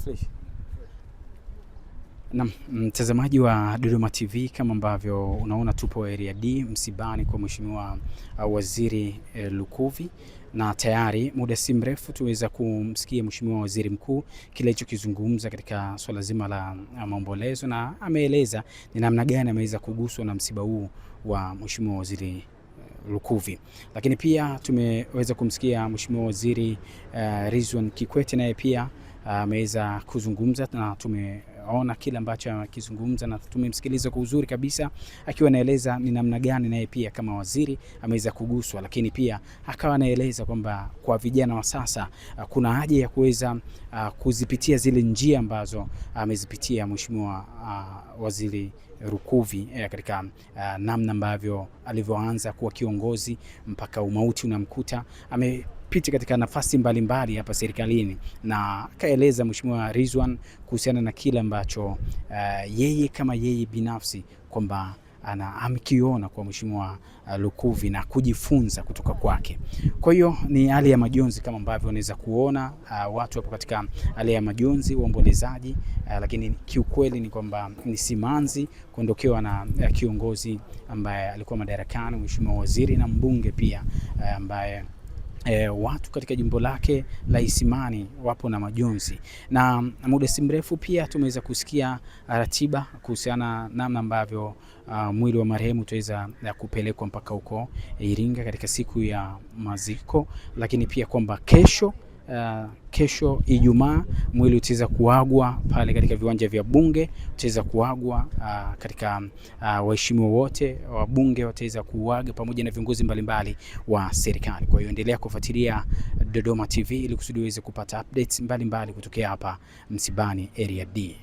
fresh. Na mtazamaji wa Dodoma TV, kama ambavyo unaona tupo area D msibani kwa Mheshimiwa Waziri Lukuvi, na tayari muda si mrefu tuweza kumsikia Mheshimiwa Waziri Mkuu kile alichokizungumza katika swala zima la maombolezo, na ameeleza ni namna gani ameweza kuguswa na msiba huu wa Mheshimiwa Waziri Lukuvi. Lakini pia tumeweza kumsikia Mheshimiwa Waziri Ridhiwani Kikwete, naye pia ameweza kuzungumza, na tumeona kile ambacho amekizungumza na tumemsikiliza kwa uzuri kabisa, akiwa anaeleza ni namna gani naye pia kama waziri ameweza kuguswa, lakini pia akawa anaeleza kwamba kwa vijana wa sasa kuna haja ya kuweza kuzipitia zile njia ambazo amezipitia Mheshimiwa Waziri Lukuvi katika namna ambavyo alivyoanza kuwa kiongozi mpaka umauti unamkuta. Amepita katika nafasi mbalimbali hapa serikalini, na kaeleza Mheshimiwa Ridhiwani kuhusiana na kile ambacho yeye kama yeye binafsi kwamba amekiona kwa Mheshimiwa Lukuvi na kujifunza kutoka kwake. Kwa hiyo ni hali ya majonzi kama ambavyo unaweza kuona watu hapo katika hali ya majonzi, uombolezaji, lakini kiukweli ni kwamba ni simanzi kuondokewa na kiongozi ambaye alikuwa madarakani, Mheshimiwa waziri na mbunge pia, ambaye watu katika jimbo lake la Isimani wapo na majonzi. Na muda si mrefu pia tumeweza kusikia ratiba kuhusiana namna ambavyo mwili wa marehemu utaweza kupelekwa mpaka huko Iringa katika siku ya maziko, lakini pia kwamba kesho Ijumaa mwili utaweza kuagwa pale katika viwanja vya Bunge, utaweza kuagwa katika waheshimiwa wote wa Bunge wataweza kuaga pamoja na viongozi mbalimbali wa serikali. Kwa hiyo endelea kufuatilia Dodoma TV ili kusudi uweze kupata updates mbalimbali kutokea hapa msibani area D.